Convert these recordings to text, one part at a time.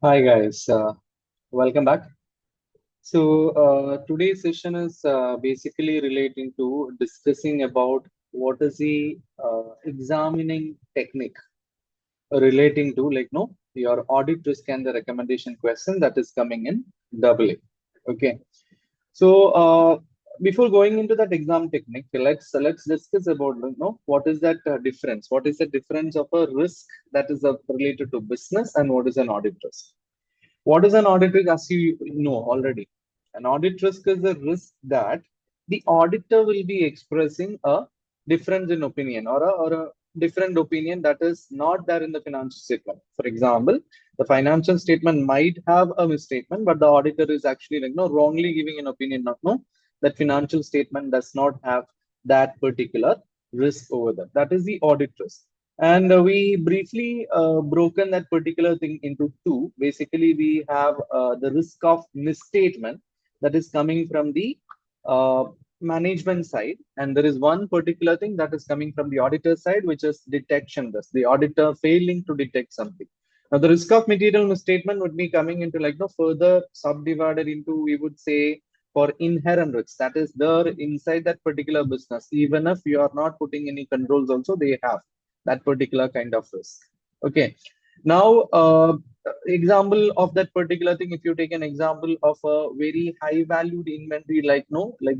Hi guys, welcome back. Today's session is basically relating to discussing about what is the examining technique relating to your audit risk and the recommendation question that is coming in double A. Okay. So before going into that exam technique, let's discuss about what is that difference? What is the difference of a risk that is related to business and what is an audit risk? What is an audit risk? As you know already, an audit risk is a risk that the auditor will be expressing a difference in opinion or a different opinion that is not there in the financial statement. For example, the financial statement might have a misstatement, but the auditor is actually wrongly giving an opinion. Not no, that financial statement does not have that particular risk over there. That is the audit risk. And we briefly broken that particular thing into two. Basically, we have the risk of misstatement that is coming from the uh, management side, and there is one particular thing that is coming from the auditor side, which is detection risk. The auditor failing to detect something. Now, the risk of material misstatement would be coming into further subdivided into, we would say, for inherent risks that is there inside that particular business. Even if you are not putting any controls, also they have that particular kind of risk. Okay. Now, example of that particular thing, if you take an example of a very high valued inventory, like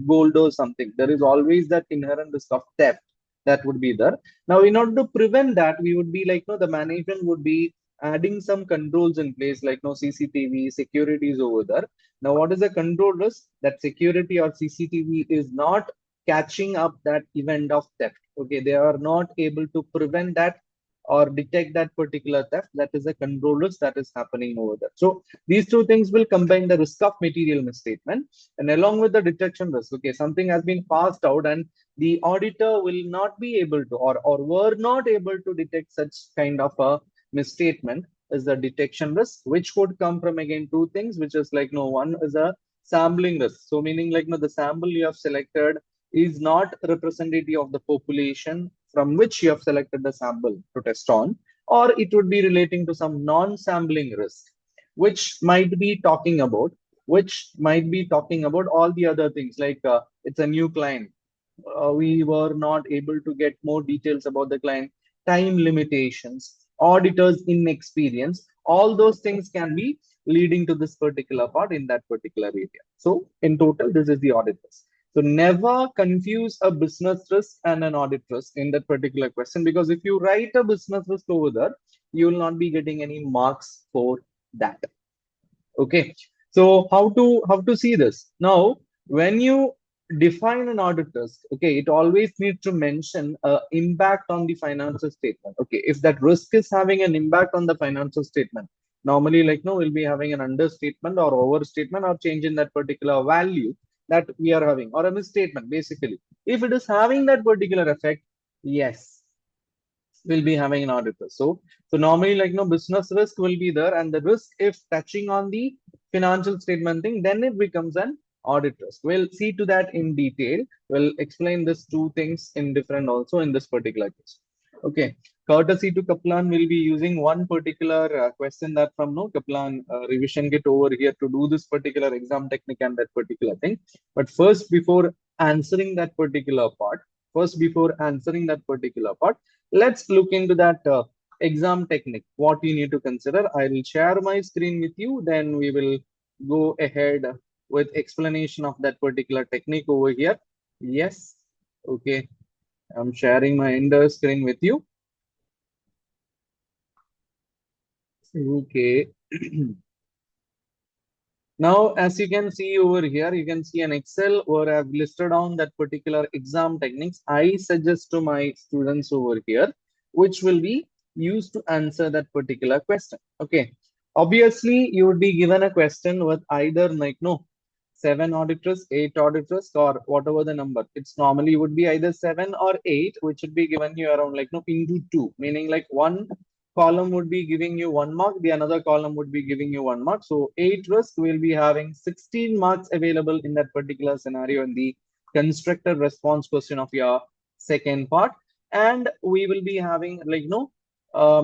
gold or something, there is always that inherent risk of theft that would be there. Now, in order to prevent that, we would be the management would be adding some controls in place, like no CCTV, securities over there. Now, what is the control risk? That security or CCTV is not catching up that event of theft. Okay, they are not able to prevent that or detect that particular theft. That is a control risk that is happening over there. So these two things will combine the risk of material misstatement and along with the detection risk. Okay, something has been passed out and the auditor will not be able to or were not able to detect such kind of a misstatement is the detection risk, which could come from again two things, which is no one is a sampling risk. So meaning the sample you have selected is not representative of the population from which you have selected the sample to test on, or it would be relating to some non-sampling risk, which might be talking about all the other things like it's a new client. We were not able to get more details about the client, time limitations, auditors inexperience. All those things can be leading to this particular part in that particular area. So in total, this is the audit risk. So never confuse a business risk and an audit risk in that particular question, because if you write a business risk over there, you will not be getting any marks for that. Okay. So how to see this? Now, when you define an audit risk, okay, it always needs to mention impact on the financial statement. Okay, if that risk is having an impact on the financial statement, normally no, we'll be having an understatement or overstatement or change in that particular value that we are having, or a misstatement basically. If it is having that particular effect, yes, will be having an auditor. So normally business risk will be there, and the risk if touching on the financial statement thing, then it becomes an audit risk. We'll see to that in detail. We'll explain this two things in different also in this particular case. Okay. Courtesy to Kaplan, will be using one particular question that from no Kaplan revision kit over here to do this particular exam technique and that particular thing. But answering that particular part, first before answering that particular part, let's look into that exam technique, what you need to consider. I will share my screen with you, then we will go ahead with explanation of that particular technique over here. Yes. Okay, I'm sharing my entire screen with you. Okay. Now, as you can see over here, you can see an Excel where I've listed down that particular exam techniques I suggest to my students over here, which will be used to answer that particular question. Okay. Obviously, you would be given a question with either 7 audit risk, 8 audit risk, or whatever the number. It's normally would be either 7 or 8, which would be given you around into 2, meaning one column would be giving you 1 mark, the another column would be giving you 1 mark. So 8 risk will be having 16 marks available in that particular scenario in the constructed response question of your second part. And we will be having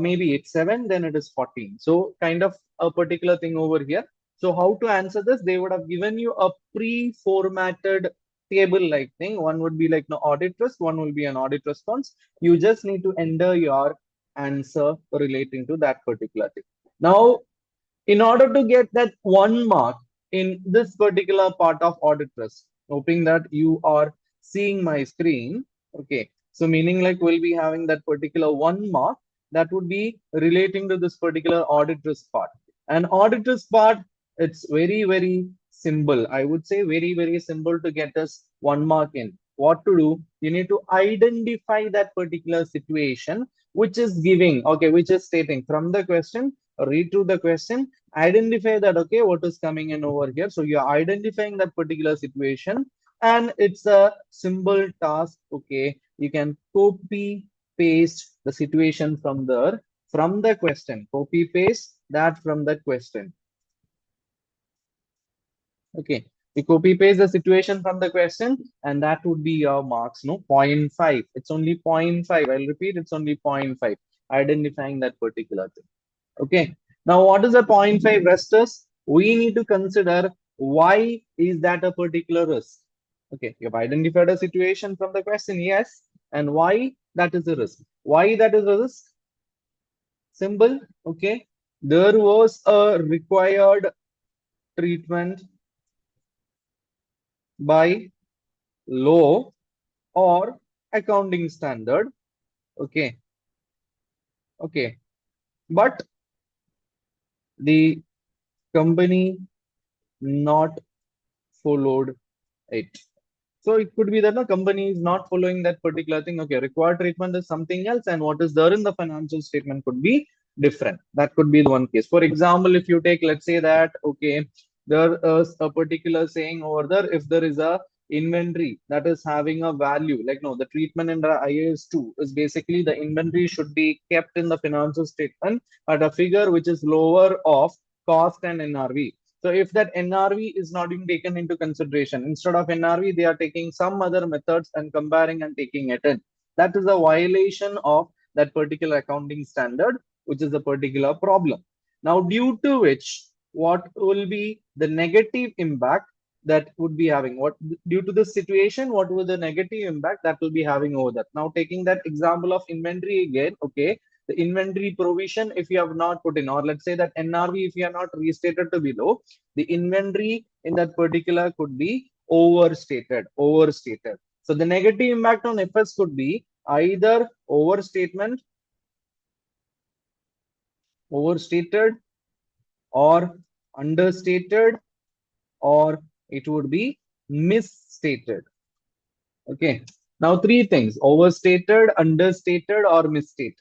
maybe it's 7, then it is 14. So kind of a particular thing over here. So how to answer this? They would have given you a pre-formatted table-like thing. One would be like no audit risk, one will be an audit response. You just need to enter your answer relating to that particular thing. Now, in order to get that 1 mark in this particular part of audit risk, hoping that you are seeing my screen. Okay, so meaning like we'll be having that particular 1 mark that would be relating to this particular audit risk part. And audit risk part, it's very, very simple. I would say very, very simple to get us 1 mark in. What to do? You need to identify that particular situation which is giving, okay, which is stating from the question, read through the question, identify that, okay, what is coming in over here. So you're identifying that particular situation, and it's a simple task. Okay, you can copy paste the situation from there, from the question, copy paste that from the question. Okay, you copy paste the situation from the question, and that would be your marks. No, 0.5. It's only 0.5. I'll repeat, it's only 0.5. Identifying that particular thing. Okay. Now, what is a 0.5 rest is? We need to consider why is that a particular risk. Okay, you've identified a situation from the question, yes, and why that is a risk. Why that is a risk? Simple. Okay, there was a required treatment by law or accounting standard. Okay, okay, but the company not followed it. So it could be that the company is not following that particular thing. Okay, required treatment is something else, and what is there in the financial statement could be different. That could be the one case. For example, if you take, let's say that, okay, there is a particular saying over there, if there is a inventory that is having a value, like no, the treatment in the IAS 2 is basically the inventory should be kept in the financial statement at a figure which is lower of cost and NRV. So if that NRV is not being taken into consideration, instead of NRV, they are taking some other methods and comparing and taking it in. That is a violation of that particular accounting standard, which is a particular problem. Now, due to which, what will be the negative impact that would be having? What due to this situation, what will the negative impact that will be having over that? Now, taking that example of inventory again, okay, the inventory provision, if you have not put in, or let's say that NRV, if you are not restated to below, the inventory in that particular could be overstated. So the negative impact on FS could be either overstated, or understated, or it would be misstated. Okay. Now, three things: overstated, understated, or misstated.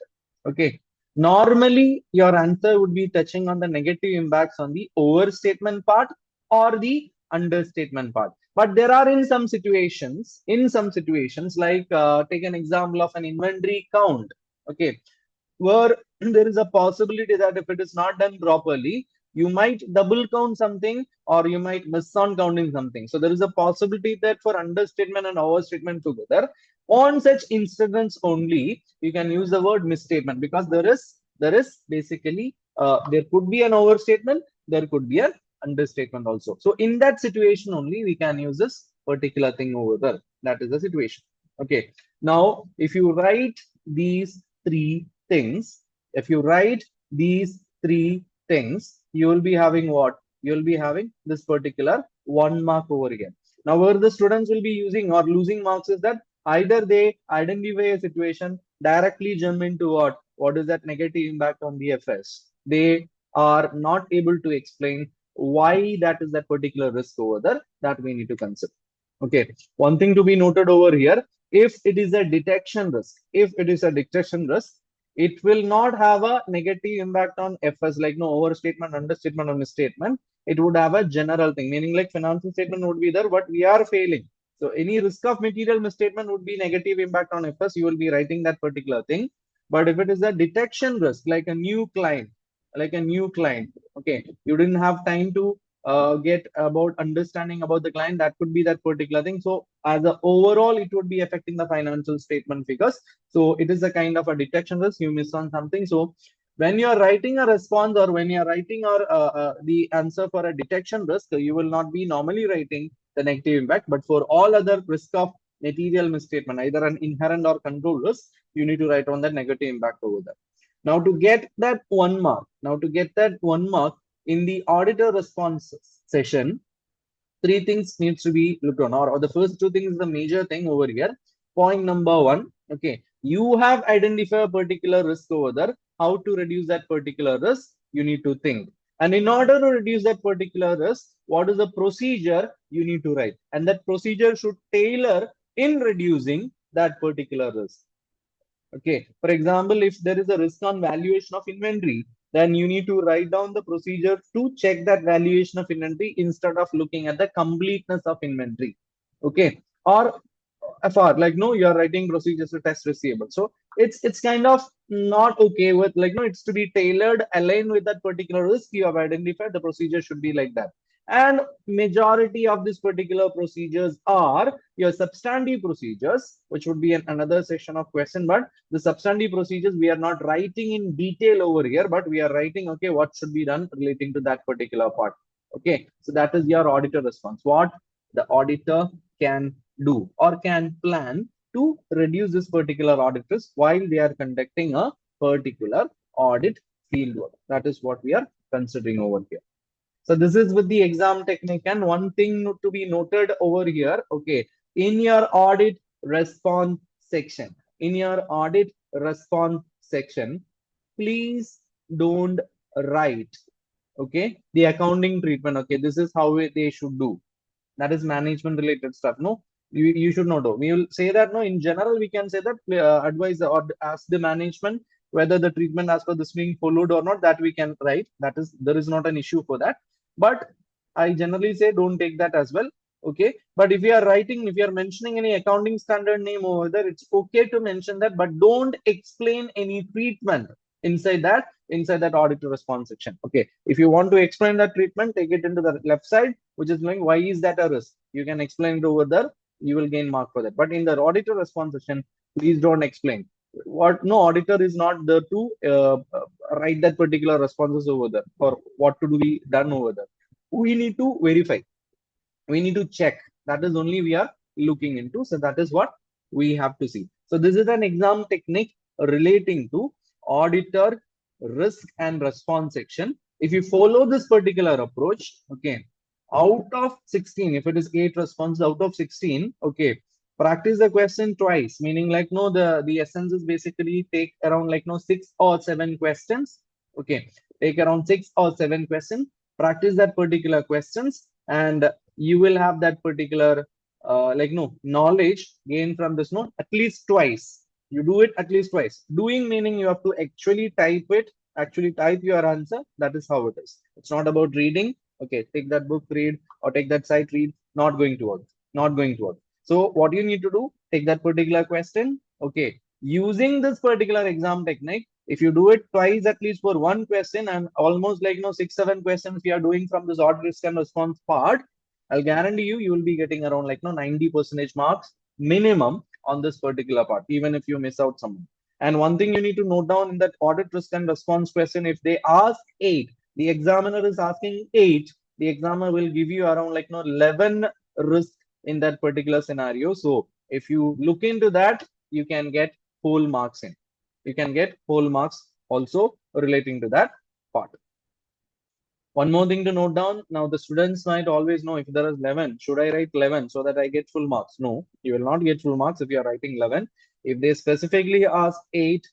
Okay. Normally, your answer would be touching on the negative impacts on the overstatement part or the understatement part. But there are in some situations, like take an example of an inventory count. Okay, where there is a possibility that if it is not done properly, you might double count something or you might miss on counting something. So there is a possibility that for understatement and overstatement together, on such incidents only, you can use the word misstatement, because there is basically there could be an overstatement, there could be an understatement also. So in that situation only, we can use this particular thing over there. That is the situation. Okay. Now, if you write these three things, if you write these three things, you will be having what? You will be having this particular 1 mark over here. Now, where the students will be using or losing marks is that either they identify a situation, directly jump into what? What is that negative impact on the FS? They are not able to explain why that is that particular risk over there that we need to consider. Okay, one thing to be noted over here, if it is a detection risk, it will not have a negative impact on FS, like no overstatement, understatement, or misstatement. It would have a general thing, meaning like financial statement would be there, but we are failing. So any risk of material misstatement would be negative impact on FS. You will be writing that particular thing. But if it is a detection risk, like a new client, okay, you didn't have time to get about understanding about the client, that could be that particular thing. So as a overall, it would be affecting the financial statement figures. So it is a kind of a detection risk. You miss on something. So when you are writing a response, or when you are writing or the answer for a detection risk, you will not be normally writing the negative impact, but for all other risk of material misstatement, either an inherent or control risk, you need to write on the negative impact over there. Now to get that 1 mark, in the auditor response session, three things needs to be looked on, or the first two things is the major thing over here. Point number one, okay, you have identified a particular risk over there. How to reduce that particular risk, you need to think. And in order to reduce that particular risk, what is the procedure you need to write? And that procedure should tailor in reducing that particular risk. Okay, for example, if there is a risk on valuation of inventory, then you need to write down the procedure to check that valuation of inventory instead of looking at the completeness of inventory. Okay, or FR, like no, you are writing procedures to test receivable. So it's kind of not okay with, like no, it's to be tailored, aligned with that particular risk you have identified. The procedure should be like that. And majority of these particular procedures are your substantive procedures, which would be another section of question. But the substantive procedures we are not writing in detail over here, but we are writing, okay, what should be done relating to that particular part. Okay, so that is your auditor response. What the auditor can do or can plan to reduce this particular audit risk while they are conducting a particular audit fieldwork. That is what we are considering over here. So this is with the exam technique. And one thing to be noted over here, okay, in your audit response section, please don't write, okay, the accounting treatment. Okay, this is how they should do. That is management related stuff. No, you should not do. We will say that, no, in general, we can say that advise or ask the management whether the treatment as per this being followed or not, that we can write. That is, there is not an issue for that. But I generally say don't take that as well. Okay. But if you are writing, if you are mentioning any accounting standard name over there, it's okay to mention that, but don't explain any treatment inside that auditor response section. Okay. If you want to explain that treatment, take it into the left side, which is like, why is that a risk? You can explain it over there. You will gain mark for that. But in the auditor response section, please don't explain. What, no, auditor is not there to write that particular responses over there, or what to do be done over there. We need to verify, we need to check. That is only we are looking into. So that is what we have to see. So this is an exam technique relating to auditor risk and response section. If you follow this particular approach, okay, out of 16, if it is 8 responses out of 16, okay, practice the question twice, meaning like, no, the essence is basically take around like, no, 6 or 7 questions. Okay, take around 6 or 7 questions, practice that particular questions, and you will have that particular like, no, knowledge gained from this, no, at least twice. You do it at least twice. Doing meaning you have to actually type it, actually type your answer. That is how it is. It's not about reading. Okay, take that book, read, or take that site, read. Not going to work. Not going to work. So what you need to do, take that particular question. Okay, using this particular exam technique, if you do it twice at least for one question, and almost like, 6, 7 questions we are doing from this audit risk and response part, I'll guarantee you, you will be getting around like 90% marks minimum on this particular part, even if you miss out some. And one thing you need to note down in that audit risk and response question, if they ask 8, the examiner is asking 8, the examiner will give you around like 11 risk in that particular scenario. So if you look into that, you can get whole marks in. You can get whole marks also relating to that part. One more thing to note down. Now the students might always know, if there is 11, should I write 11 so that I get full marks? No, you will not get full marks if you are writing 11. If they specifically ask 8,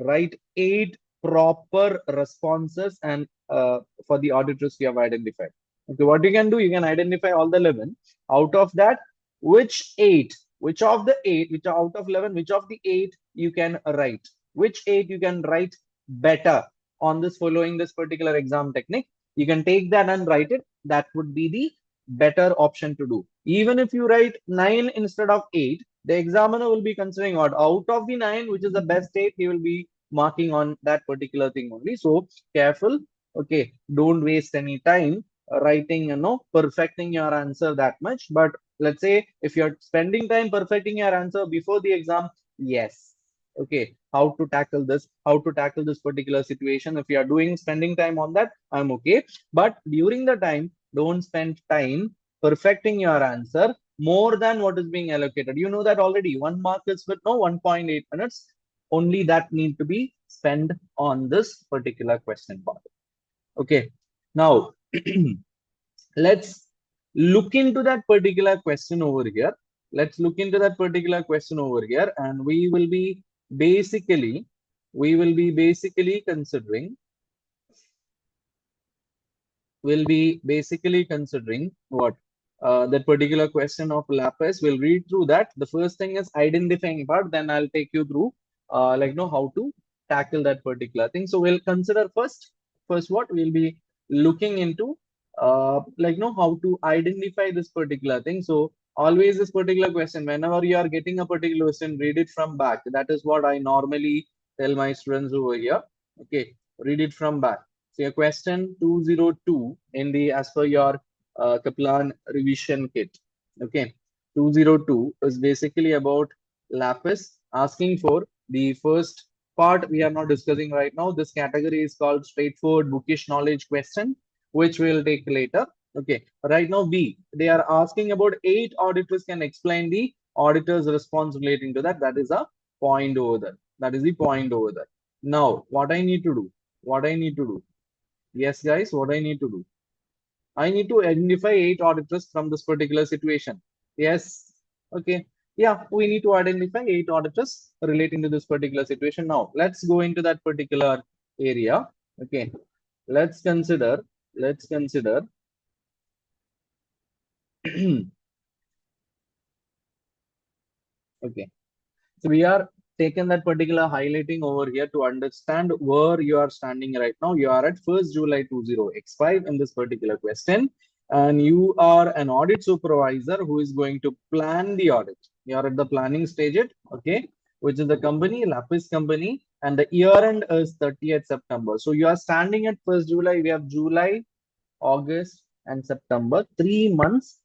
write 8 proper responses and for the audit risk you have identified. Okay, what you can do, you can identify all the 11. Out of that, which of the 8, which are out of 11, which of the 8 you can write? Which 8 you can write better on this, following this particular exam technique? You can take that and write it. That would be the better option to do. Even if you write 9 instead of 8, the examiner will be considering what out of the 9, which is the best 8, he will be marking on that particular thing only. So careful. Okay, don't waste any time writing, perfecting your answer that much. But let's say if you're spending time perfecting your answer before the exam, yes. Okay, how to tackle this, how to tackle this particular situation. If you are doing spending time on that, I'm okay. But during the time, don't spend time perfecting your answer more than what is being allocated. You know that already. 1 mark is with no 1.8 minutes. Only that need to be spent on this particular question part. Okay. Now, let's look into that particular question over here. Let's look into that particular question over here, and basically, we will be basically considering, will be basically considering what that particular question of Lapis. We'll read through that. The first thing is identifying part, then I'll take you through how to tackle that particular thing. So we'll consider first what we'll be looking into how to identify this particular thing. So always this particular question, whenever you are getting a particular question, read it from back. That is what I normally tell my students over here. Okay, read it from back. So your question 202 in the as per your Kaplan revision kit. Okay, 202 is basically about Lapis, asking for the first part we are not discussing right now. This category is called straightforward bookish knowledge question, which we'll take later. Okay, right now B, they are asking about 8 auditors can explain the auditor's response relating to that. That is a point over there. That is the point over there. Now, what I need to do? What I need to do? Yes, guys, what I need to do? I need to identify 8 auditors from this particular situation. Yes. Okay. Yeah, we need to identify 8 auditors relating to this particular situation. Now, let's go into that particular area. Okay. Let's consider, let's consider. Okay. So we are taking that particular highlighting over here to understand where you are standing right now. You are at 1st July 20x5 in this particular question, and you are an audit supervisor who is going to plan the audit. You are at the planning stage, okay, which is the company, Lapis company, and the year end is 30th September. So you are standing at 1st July. We have July, August, and September, 3 months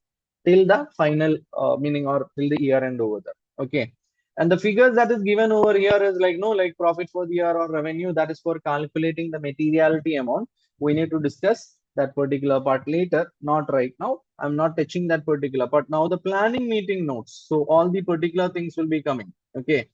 till the final meaning or till the year end over there. Okay. And the figures that is given over here is like profit for the year or revenue. That is for calculating the materiality amount. We need to discuss that particular part later, not right now. I'm not touching that particular part. Now the planning meeting notes. So all the particular things will be coming. Okay.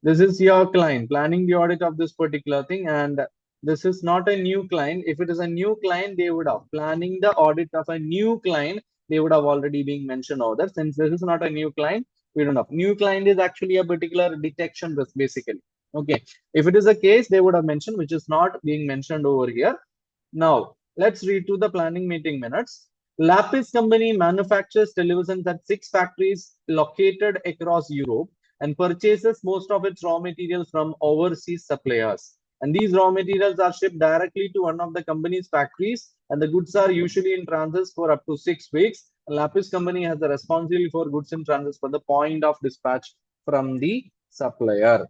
This is your client planning the audit of this particular thing, and this is not a new client. If it is a new client, they would have planning the audit of a new client. They would have already been mentioned over there. Since this is not a new client, we don't have. New client is actually a particular detection risk, basically. Okay. If it is a case, they would have mentioned, which is not being mentioned over here. Now, let's read to the planning meeting minutes. Lapis company manufactures televisions at 6 factories located across Europe and purchases most of its raw materials from overseas suppliers. And these raw materials are shipped directly to one of the company's factories, and the goods are usually in transit for up to 6 weeks. Lapis company has the responsibility for goods in transit for the point of dispatch from the supplier.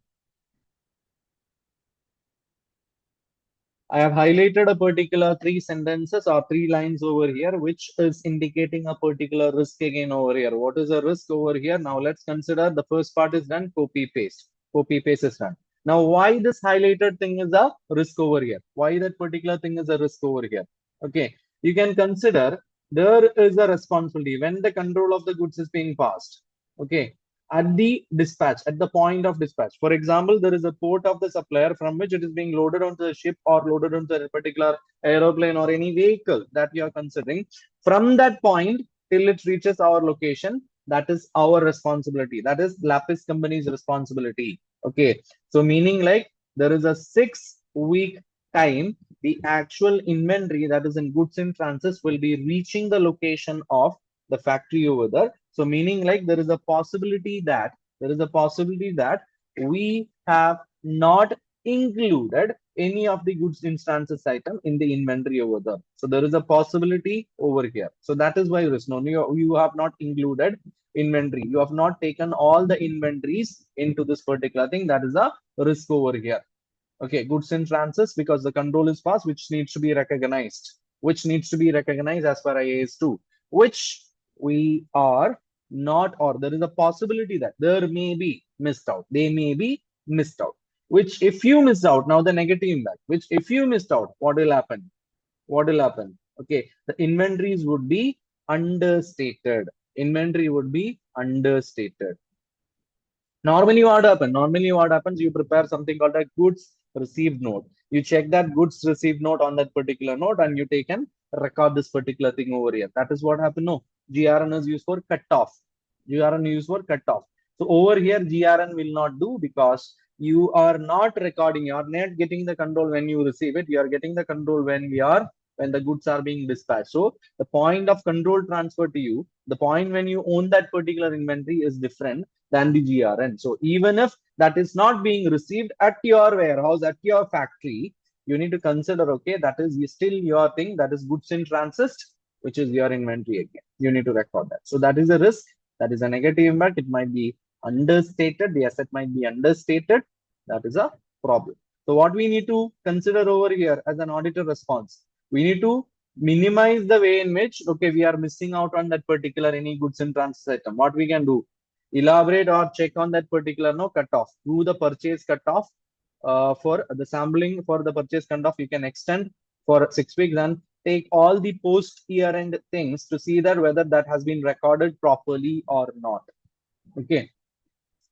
I have highlighted a particular 3 sentences or 3 lines over here, which is indicating a particular risk again over here. What is a risk over here? Now let's consider the first part is done, copy paste. Copy paste is done. Now, why this highlighted thing is a risk over here? Why that particular thing is a risk over here? Okay, you can consider there is a responsibility when the control of the goods is being passed. Okay, at the dispatch, at the point of dispatch. For example, there is a port of the supplier from which it is being loaded onto the ship or loaded onto a particular aeroplane or any vehicle that you are considering. From that point till it reaches our location, that is our responsibility. That is Lapis company's responsibility. Okay. So meaning like there is a 6-week time, the actual inventory that is in goods in transit will be reaching the location of the factory over there. So meaning like there is a possibility that we have not included any of the goods in transit item in the inventory over there. So there is a possibility over here. So that is why risk. No, you have not included inventory. You have not taken all the inventories into this particular thing. That is a risk over here. Okay, goods in transit because the control is passed, which needs to be recognized. which needs to be recognized as per IAS 2, which we are not, or there is a possibility that there may be missed out. They may be missed out. Which if you missed out, now the negative impact, which if you missed out, what will happen? What will happen? Okay, the inventories would be understated. Inventory would be understated. Normally what happens, you prepare something called a goods received note. You check that goods received note on that particular note and you take and record this particular thing over here. That is what happened. No, GRN is used for cutoff. GRN is used for cutoff. So over here, GRN will not do because you are not recording. You are not getting the control when you receive it. You are getting the control when the goods are being dispatched. So the point of control transfer to you, the point when you own that particular inventory is different than the GRN. So even if that is not being received at your warehouse, at your factory, you need to consider, okay, that is still your thing, that is goods in transit, which is your inventory again. You need to record that. So that is a risk, that is a negative impact. It might be understated, the asset might be understated. That is a problem. So what we need to consider over here as an auditor response, we need to minimize the way in which, okay, we are missing out on that particular any goods in transit item. What we can do, elaborate or check on that particular cutoff. Do the purchase cutoff for the sampling for the purchase cutoff. You can extend for 6 weeks and take all the post year end things to see that whether that has been recorded properly or not. Okay.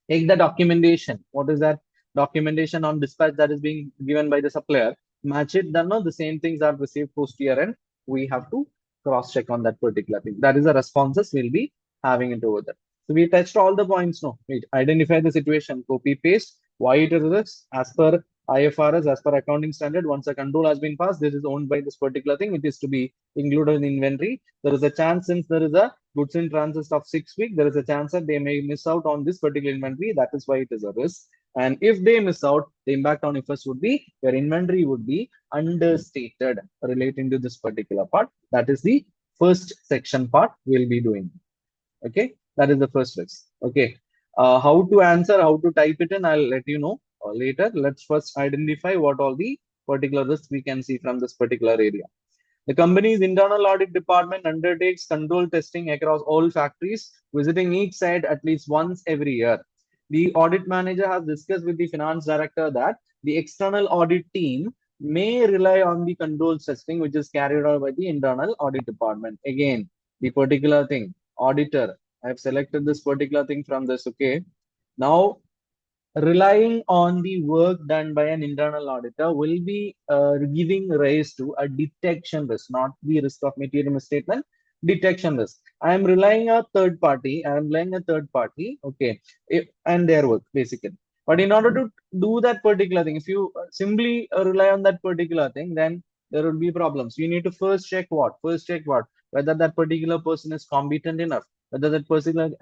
Take the documentation. What is that documentation on dispatch that is being given by the supplier? Match it. Then no, the same things are received post year end. We have to cross check on that particular thing. That is the responses we'll be having it over there. So we touched all the points. No, wait, identify the situation, copy paste, why it is this, as per IFRS, as per accounting standard. Once a control has been passed, this is owned by this particular thing. It is to be included in inventory. There is a chance, since there is a goods in transit of 6 weeks, there is a chance that they may miss out on this particular inventory. That is why it is a risk. And if they miss out, the impact on IFRS would be your inventory would be understated relating to this particular part. That is the first section part we'll be doing. Okay, that is the first risk. Okay, how to answer, how to type it in, I'll let you know later. Let's first identify what all the particular risks we can see from this particular area. The company's internal audit department undertakes control testing across all factories, visiting each site at least once every year. The audit manager has discussed with the finance director that the external audit team may rely on the control testing which is carried out by the internal audit department. Again, the particular thing, auditor, I have selected this particular thing from this. Okay, now relying on the work done by an internal auditor will be giving rise to a detection risk, not the risk of material misstatement, detection risk. I am relying a third party, okay, and their work basically. But in order to do that particular thing, if you simply rely on that particular thing, then there will be problems. You need to first check what? Whether that particular person is competent enough, whether that person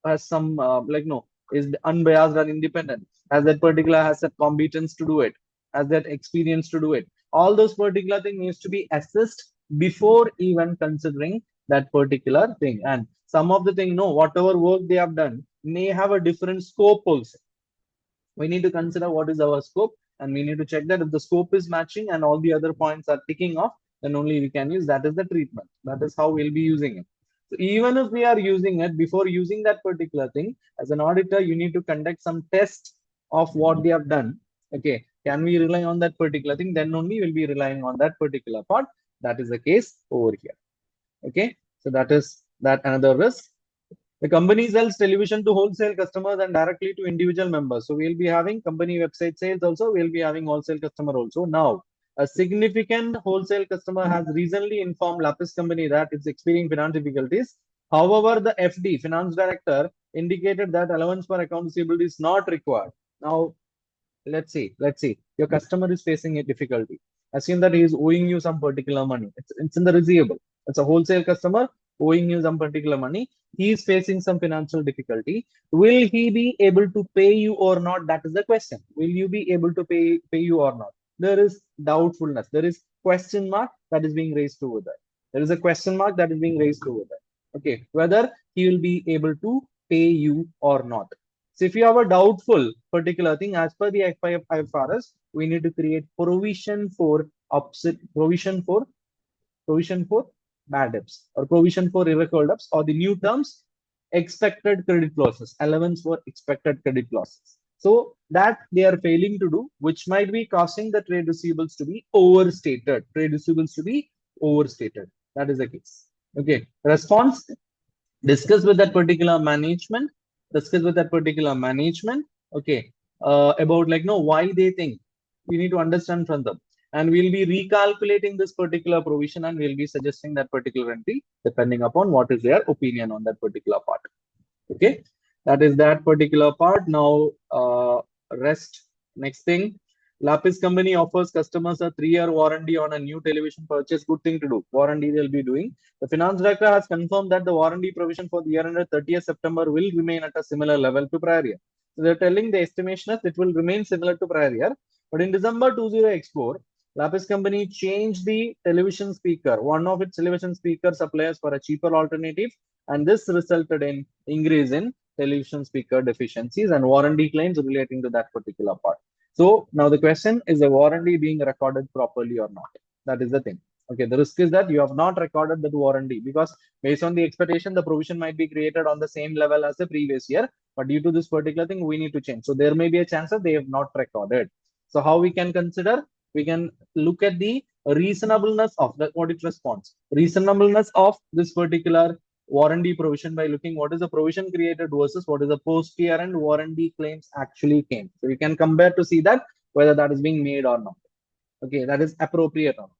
has some no, is unbiased or independent, has that particular has that competence to do it, has that experience to do it. All those particular things needs to be assessed before even considering that particular thing. And some of the thing, no, whatever work they have done may have a different scope also. We need to consider what is our scope, and we need to check that if the scope is matching and all the other points are ticking off, then only we can use that as the treatment. That is how we'll be using it. So even if we are using it, before using that particular thing, as an auditor, you need to conduct some tests of what they have done. Okay, can we rely on that particular thing? Then only we'll be relying on that particular part. That is the case over here. Okay, so that is that another risk. The company sells television to wholesale customers and directly to individual members. So we'll be having company website sales also. We'll be having wholesale customer also. Now, a significant wholesale customer has recently informed Lapis company that it's experiencing financial difficulties. However, the FD, finance director, indicated that allowance for account receivable is not required. Now, let's see. Your customer is facing a difficulty. Assume that he is owing you some particular money. It's in the receivable. It's a wholesale customer owing you some particular money. He is facing some financial difficulty. Will he be able to pay you or not? That is the question. Will you be able to pay you or not? There is doubtfulness. There is question mark that is being raised over there. There is a question mark that is being raised over there. Okay, whether he will be able to pay you or not. So if you have a doubtful particular thing, as per the IFRS, we need to create provision for provision for bad debts, or provision for irrecoverable debts, or the new terms, expected credit losses, allowance for expected credit losses. So that they are failing to do, which might be causing the trade receivables to be overstated. Trade receivables to be overstated. That is the case. Okay. Response: discuss with that particular management. Discuss with that particular management. Okay. About like no why they think. We need to understand from them, and we'll be recalculating this particular provision, and we'll be suggesting that particular entry depending upon what is their opinion on that particular part. Okay, that is that particular part. Now rest. Next thing, Lapis company offers customers a 3-year warranty on a new television purchase. Good thing to do. Warranty they'll be doing. The finance director has confirmed that the warranty provision for the year ended 30th September will remain at a similar level to prior year. So they're telling the estimation is it will remain similar to prior year. But in December 2024, Lapis company changed the television speaker, one of its television speaker suppliers, for a cheaper alternative, and this resulted in increase in television speaker deficiencies and warranty claims relating to that particular part. So now the question is, the warranty being recorded properly or not? That is the thing. Okay, the risk is that you have not recorded that warranty, because based on the expectation, the provision might be created on the same level as the previous year, but due to this particular thing, we need to change. So there may be a chance that they have not recorded. So how we can consider? We can look at the reasonableness of the audit response, reasonableness of this particular warranty provision by looking what is the provision created versus what is the post year and warranty claims actually came. So you can compare to see that whether that is being made or not. Okay, that is appropriate or not.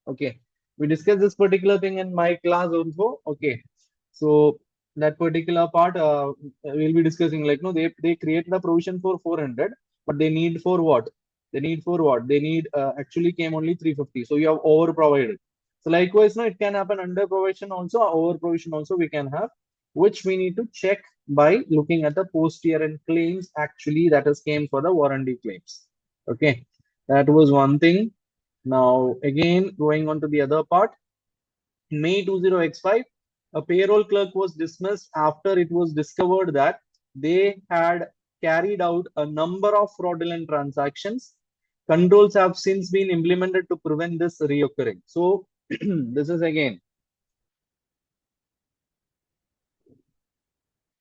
Okay, we discussed this particular thing in my class also. Okay, so that particular part we'll be discussing, like no, they created a provision for 400, but they need for what? They need for what? They need actually came only 350. So you have over provided. So likewise, no, it can happen under provision also, over provision also we can have, which we need to check by looking at the post year and claims actually that has came for the warranty claims. Okay, that was one thing. Now again, going on to the other part, May 20x5, a payroll clerk was dismissed after it was discovered that they had carried out a number of fraudulent transactions. Controls have since been implemented to prevent this reoccurring. So this is again,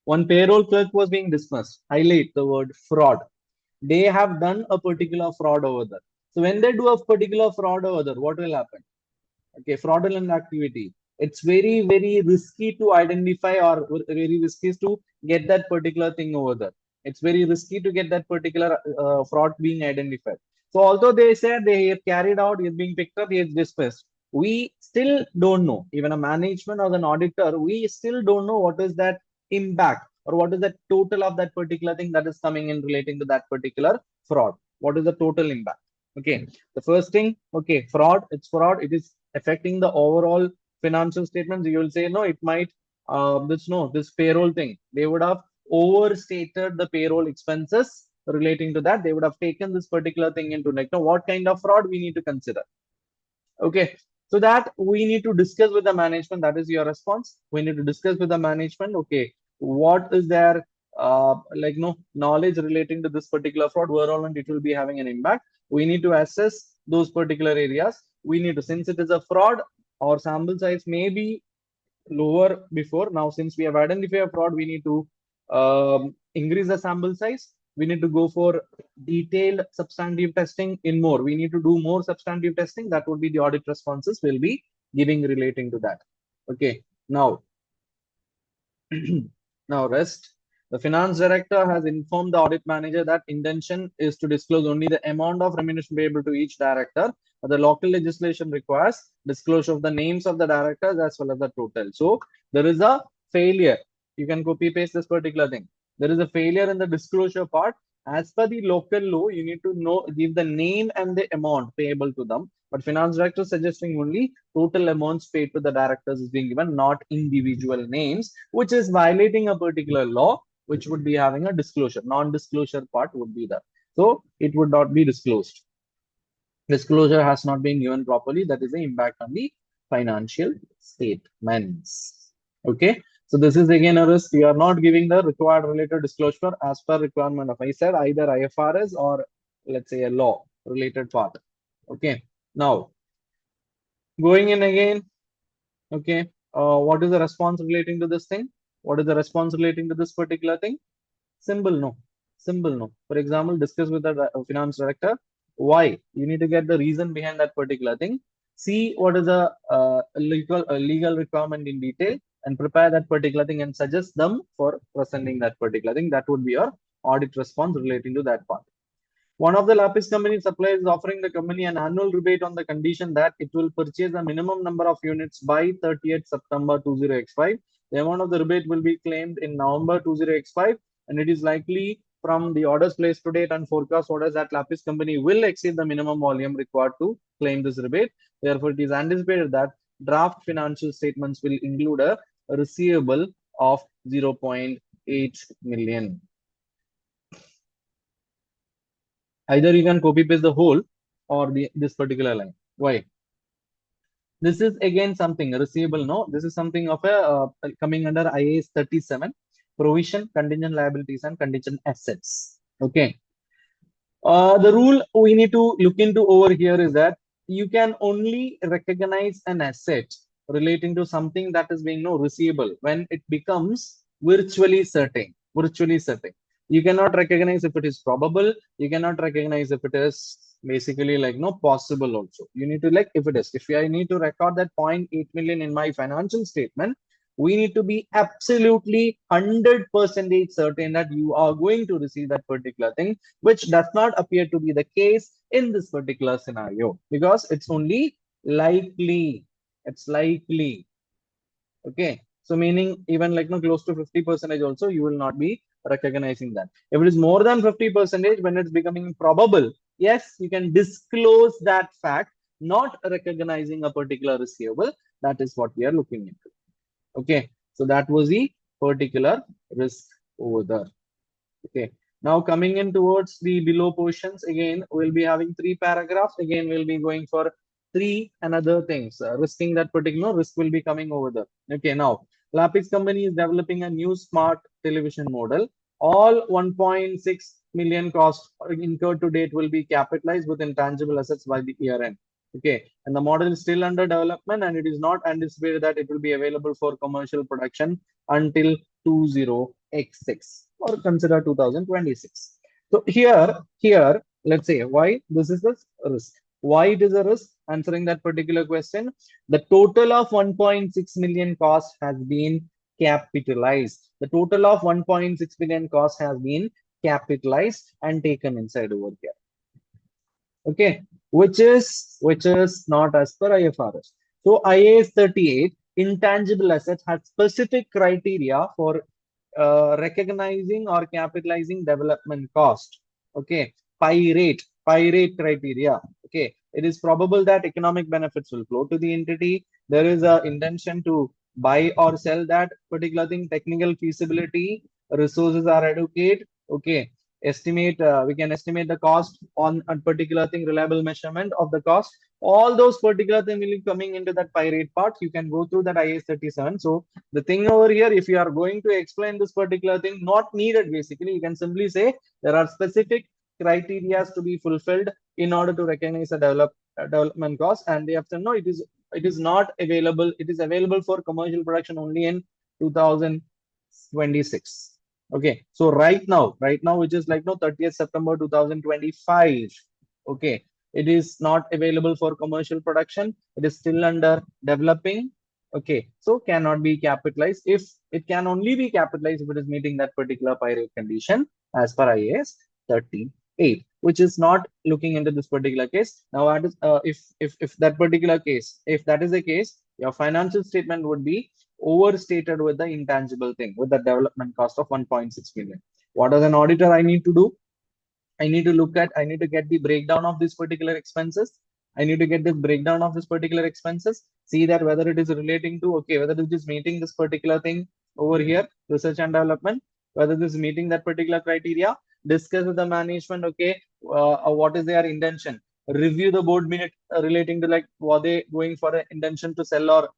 one payroll clerk was being dismissed. Highlight the word fraud. They have done a particular fraud over there. So when they do a particular fraud over there, what will happen? Okay, fraudulent activity. It's very, very risky to identify, or very risky to get that particular thing over there. It's very risky to get that particular fraud being identified. So although they said they have carried out, is being picked up, he is dismissed, we still don't know. Even a management or an auditor, we still don't know what is that impact, or what is the total of that particular thing that is coming in relating to that particular fraud. What is the total impact? Okay, the first thing, okay, fraud, it's fraud, it is affecting the overall financial statements. You will say no, it might this payroll thing, they would have overstated the payroll expenses relating to that. They would have taken this particular thing into like, no, what kind of fraud we need to consider. Okay, so that we need to discuss with the management. That is your response. We need to discuss with the management. Okay, what is their like no knowledge relating to this particular fraud, where all and it will be having an impact. We need to assess those particular areas. We need to, since it is a fraud, our sample size may be lower before. Now since we have identified a fraud, we need to increase the sample size. We need to go for detailed substantive testing in more. We need to do more substantive testing. That would be the audit responses we'll be giving relating to that. Okay, now now rest. The finance director has informed the audit manager that intention is to disclose only the amount of remuneration payable to each director. But the local legislation requires disclosure of the names of the directors as well as the total. So there is a failure. You can copy paste this particular thing. There is a failure in the disclosure part. As per the local law, you need to know, give the name and the amount payable to them. But finance director suggesting only total amounts paid to the directors is being given, not individual names, which is violating a particular law, which would be having a disclosure. Non-disclosure part would be there. So it would not be disclosed. Disclosure has not been given properly. That is the impact on the financial statements. Okay. So this is again a risk. You are not giving the required related disclosure as per requirement of, I said, either IFRS or let's say a law related part. Okay. Now, Going in again, okay. What is the response relating to this thing? What is the response relating to this particular thing? Simple no. Simple no. For example, discuss with the finance director why. You need to get the reason behind that particular thing. See what is the legal requirement in detail and prepare that particular thing and suggest them for presenting that particular thing. That would be your audit response relating to that part. One of the Lapis company suppliers is offering the company an annual rebate on the condition that it will purchase a minimum number of units by 30th September 20x5. The amount of the rebate will be claimed in November 20x5, and it is likely from the orders placed to date and forecast orders that Lapis company will exceed the minimum volume required to claim this rebate. Therefore, it is anticipated that draft financial statements will include a receivable of 0.8 million. Either you can copy paste the whole or this particular line. Why? This is again something receivable. No, this is something of a coming under IAS 37, provision, contingent liabilities, and contingent assets. Okay. The rule we need to look into over here is that you can only recognize an asset relating to something that is being no receivable when it becomes virtually certain. Virtually certain. You cannot recognize if it is probable. You cannot recognize if it is basically like no possible also. You need to like if it is. If I need to record that 0.8 million in my financial statement, we need to be absolutely 100% certain that you are going to receive that particular thing, which does not appear to be the case in this particular scenario because it's only likely. It's likely. Okay. So meaning even like no close to 50% also, you will not be recognizing that. If it is more than 50%, when it's becoming probable, yes, you can disclose that fact, not recognizing a particular receivable. That is what we are looking into. Okay. So that was the particular risk over there. Okay. Now coming in towards the below portions, again, we'll be having 3 paragraphs. Again, we'll be going for 3 another things. Risking that particular risk will be coming over there. Okay. Now, Lapis company is developing a new smart television model. All 1.6 million cost incurred to date will be capitalized with intangible assets by the year end. Okay. And the model is still under development and it is not anticipated that it will be available for commercial production until 20x6 or consider 2026. So here, let's say why this is a risk. Why it is a risk? Answering that particular question, the total of 1.6 million cost has been capitalized. The total of 1.6 million cost has been capitalized and taken inside over here. Okay, which is not as per IFRS. So IAS 38 intangible assets has specific criteria for recognizing or capitalizing development cost. Okay, pi rate criteria. Okay, it is probable that economic benefits will flow to the entity. There is a intention to buy or sell that particular thing. Technical feasibility, resources are adequate. Okay, we can estimate the cost on a particular thing, reliable measurement of the cost. All those particular things will be coming into that pi rate part. You can go through that IAS 37. So the thing over here, if you are going to explain this particular thing, not needed basically, you can simply say there are specific criteria to be fulfilled in order to recognize a development cost, and they have to know it is not available. It is available for commercial production only in 2026. Okay, so right now, which is like no 30th September 2025. Okay, it is not available for commercial production. It is still under developing. Okay, so cannot be capitalized. If it can only be capitalized if it is meeting that particular pi rate condition as per IAS 38, which is not looking into this particular case. Now, if that particular case, if that is the case, your financial statement would be overstated with the intangible thing, with the development cost of 1.6 million. What as an auditor I need to do? I need to get the breakdown of this particular expenses. I need to get this breakdown of this particular expenses. See that whether it is relating to, okay, whether it is meeting this particular thing over here, research and development, whether this is meeting that particular criteria, discuss with the management, okay, what is their intention, review the board minute relating to like, were they going for an intention to sell or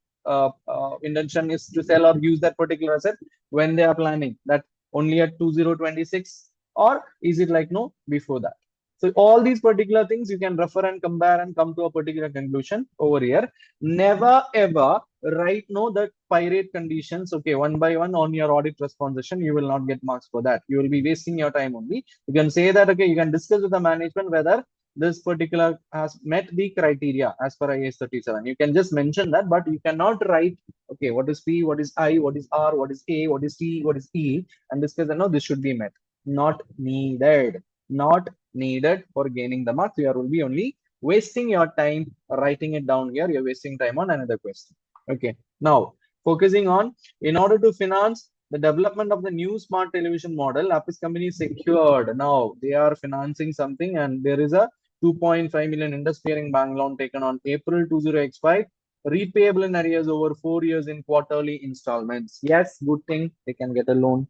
intention is to sell or use that particular asset when they are planning that only at 2026, or is it like no before that? So all these particular things you can refer and compare and come to a particular conclusion over here. Never ever write no the pirate conditions, okay, one by one on your audit responsition. You will not get marks for that. You will be wasting your time only. You can say that, okay, you can discuss with the management whether this particular has met the criteria as per IAS 37. You can just mention that, but you cannot write, okay, what is P, what is I, what is R, what is A, what is T, what is E, and discuss that, no, this should be met. Not needed. Not needed for gaining the marks. You will be only wasting your time writing it down here. You're wasting time on another question. Okay. Now, focusing on, in order to finance the development of the new smart television model, Lapis company secured. Now, they are financing something, and there is a 2.5 million interest-bearing bank loan taken on April 20x5, repayable in arrears over 4 years in quarterly installments. Yes, good thing. They can get a loan.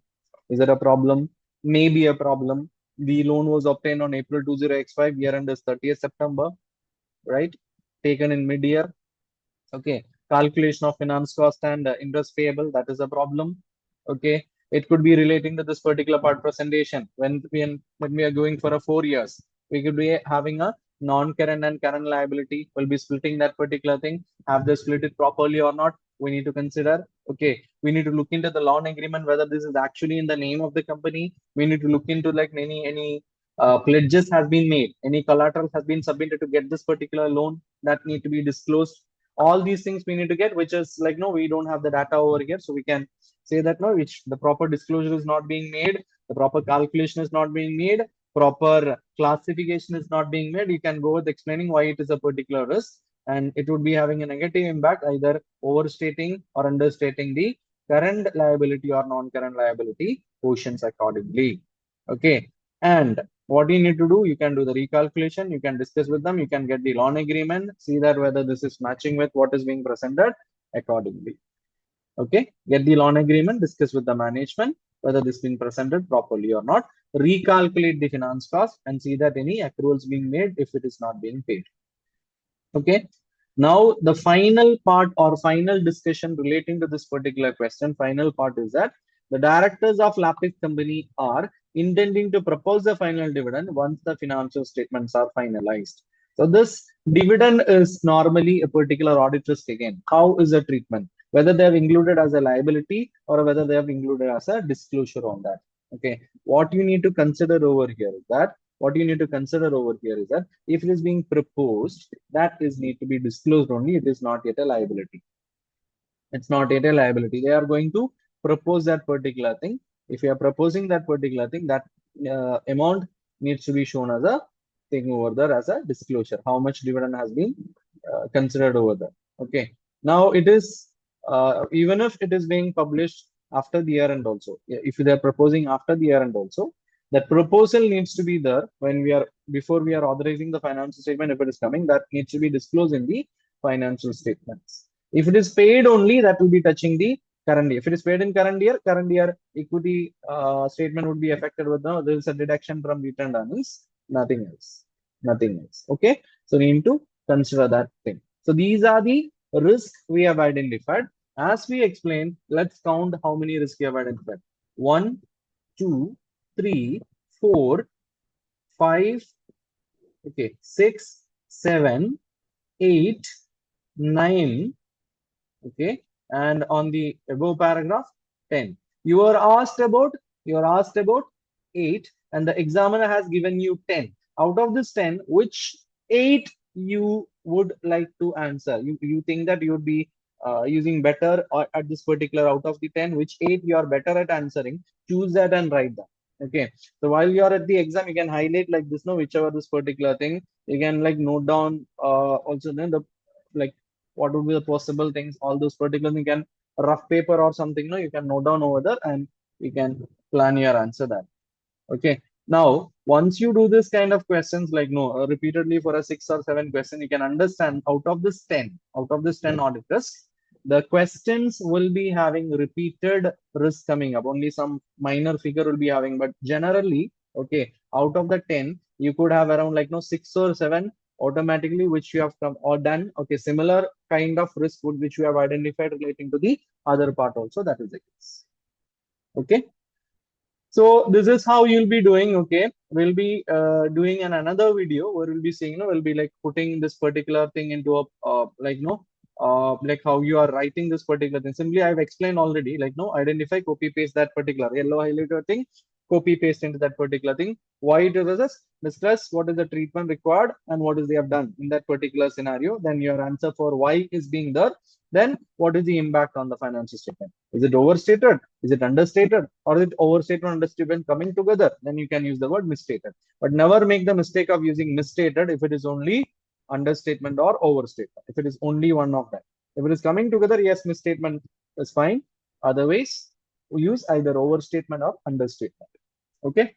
Is it a problem? Maybe a problem. The loan was obtained on April 20x5, year end is 30th September, right? Taken in mid-year. Okay. Calculation of finance cost and interest payable, that is a problem. Okay. It could be relating to this particular part presentation. When we are going for a 4 years, we could be having a non-current and current liability. We'll be splitting that particular thing. Have they split it properly or not? We need to consider. Okay. We need to look into the loan agreement, whether this is actually in the name of the company. We need to look into like any pledges has been made, any collateral has been submitted to get this particular loan, that need to be disclosed. All these things we need to get, which is like, no, we don't have the data over here, so we can say that, no, which the proper disclosure is not being made, the proper calculation is not being made, proper classification is not being made. You can go with explaining why it is a particular risk, and it would be having a negative impact, either overstating or understating the current liability or non-current liability portions accordingly. Okay. And what you need to do, you can do the recalculation, you can discuss with them, you can get the loan agreement, see that whether this is matching with what is being presented accordingly. Okay, get the loan agreement, discuss with the management whether this is being presented properly or not, recalculate the finance cost and see that any accruals being made if it is not being paid. Okay, now the final part or final discussion relating to this particular question, final part is that the directors of Lapis company are intending to propose the final dividend once the financial statements are finalized. So this dividend is normally a particular audit risk again. How is the treatment? Whether they have included as a liability or whether they have included as a disclosure on that. Okay, what you need to consider over here is that if it is being proposed, that is need to be disclosed only. It is not yet a liability. It's not yet a liability. They are going to propose that particular thing. If you are proposing that particular thing, that amount needs to be shown as a thing over there as a disclosure. How much dividend has been considered over there. Okay. Now it is even if it is being published after the year end also. If they are proposing after the year end also, that proposal needs to be there when before we are authorizing the financial statement. If it is coming, that needs to be disclosed in the financial statements. If it is paid only, that will be touching the current year. If it is paid in current year equity statement would be affected with there is a deduction from retained earnings, nothing else. Okay, so we need to consider that thing. So these are the risks we have identified. As we explained, let's count how many risks we have identified. 1, 2, 3, 4, 5, okay, 6, 7, 8, 9, okay, and on the above paragraph 10. You are asked about 8, and the examiner has given you 10. Out of this 10, which 8 you would like to answer? You think that you would be using better or at this particular out of the 10, which 8 you are better at answering? Choose that and write that. Okay, so while you are at the exam, you can highlight like this, no, whichever this particular thing, you can like note down also then the like what would be the possible things, all those particular things. You can rough paper or something, no, you can note down over there and you can plan your answer that. Okay, now once you do this kind of questions like repeatedly for a 6 or 7 question, you can understand out of this 10 audit risk, the questions will be having repeated risk coming up. Only some minor figure will be having, but generally, okay, out of the 10, you could have around 6 or 7 automatically, which you have come or done. Okay, similar kind of risk which you have identified relating to the other part also, that is the case. Okay. So this is how you'll be doing. Okay, we'll be doing another video where we'll be seeing, we'll be like putting this particular thing into a like like how you are writing this particular thing. Simply, I've explained already. Like identify, copy paste that particular yellow highlighter thing, copy paste into that particular thing. Why it is this? Discuss what is the treatment required and what is they have done in that particular scenario. Then your answer for why is being there. Then what is the impact on the financial statement? Is it overstated? Is it understated? Or is it overstated and understated coming together? Then you can use the word misstated. But never make the mistake of using misstated if it is only understatement or overstatement. If it is only one of them. If it is coming together, yes, misstatement is fine. Otherwise, we use either overstatement or understatement. Okay.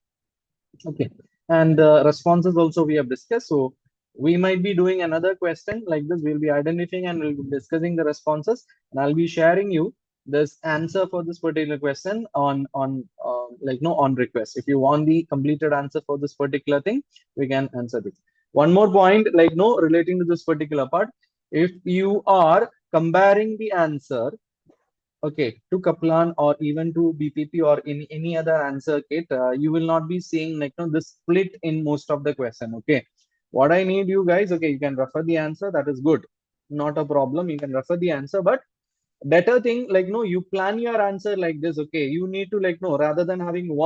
Okay. And responses also we have discussed. So we might be doing another question like this. We'll be identifying and we'll be discussing the responses, and I'll be sharing you this answer for this particular question on like on request. If you want the completed answer for this particular thing, we can answer this. One more point, like relating to this particular part. If you are comparing the answer, okay, to Kaplan or even to BPP or in any other answer kit, you will not be seeing like this split in most of the question. Okay, what I need you guys, okay, you can refer the answer. That is good, not a problem. You can refer the answer, but better thing like you plan your answer like this. Okay, you need to like rather than having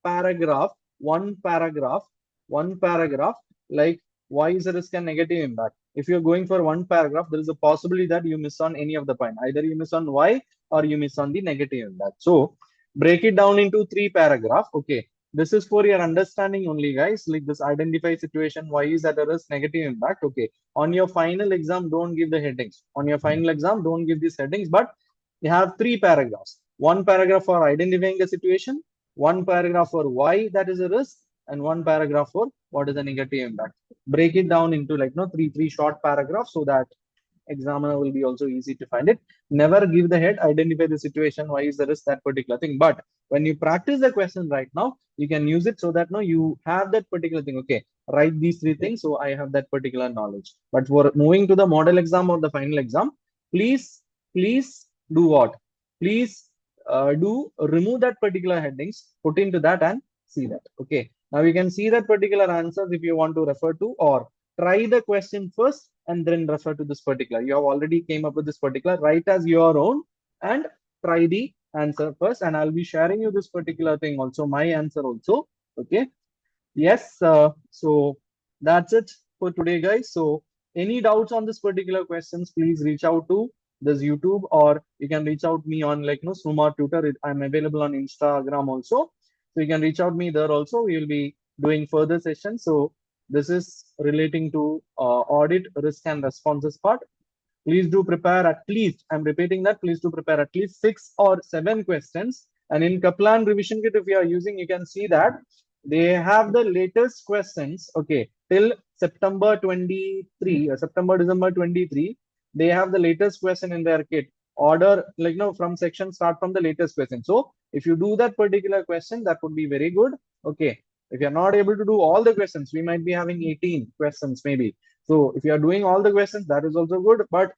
paragraph, one paragraph, one paragraph, like why is the risk and negative impact. If you're going for one paragraph, there is a possibility that you miss on any of the point. Either you miss on why or you miss on the negative impact. So break it down into three paragraph. Okay, this is for your understanding only, guys. Like this identify situation, why is that a risk, negative impact. Okay, on your final exam, don't give the headings. On your final exam, don't give these headings, but you have three paragraphs. One paragraph for identifying the situation, one paragraph for why that is a risk, and one paragraph for what is the negative impact. Break it down into like three short paragraphs so that examiner will be also easy to find it. Never give the head, identify the situation, why is the risk, that particular thing. But when you practice the question right now, you can use it so that you have that particular thing. Okay, write these three things, so I have that particular knowledge. But for moving to the model exam or the final exam, please do what? Please do remove that particular headings, put into that and see that. Okay, now you can see that particular answers if you want to refer to, or try the question first and then refer to this particular. You have already came up with this particular, write as your own and try the answer first. And I'll be sharing you this particular thing also, my answer also. Okay. Yes. So that's it for today, guys. So any doubts on this particular questions, please reach out to this YouTube, or you can reach out me on like Suma Tutor. I'm available on Instagram also. So you can reach out me there also. We will be doing further sessions. So this is relating to audit, risk and responses part. Please do prepare at least, I'm repeating that, please do prepare at least 6 or 7 questions. And in Kaplan revision kit, if you are using, you can see that they have the latest questions, okay, till September 23 or September, December 23. They have the latest question in their kit. Order, like, from section, start from the latest question. So if you do that particular question, that would be very good. Okay. If you're not able to do all the questions, we might be having 18 questions maybe. So if you are doing all the questions, that is also good. But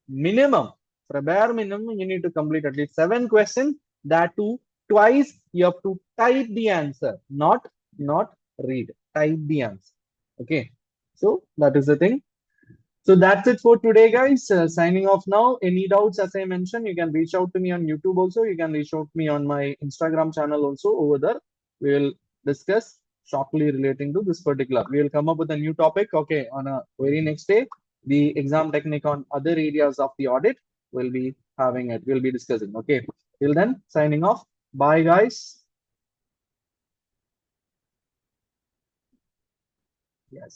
minimum, for a bare minimum, you need to complete at least 7 questions. That too, twice you have to type the answer, not read. Type the answer. Okay. So that is the thing. So that's it for today, guys. Signing off now. Any doubts, as I mentioned, you can reach out to me on YouTube also. You can reach out to me on my Instagram channel also. Over there, we will discuss shortly relating to this particular. We will come up with a new topic. Okay, on a very next day, the exam technique on other areas of the audit will be having it. We'll be discussing. Okay. Till then, signing off. Bye, guys.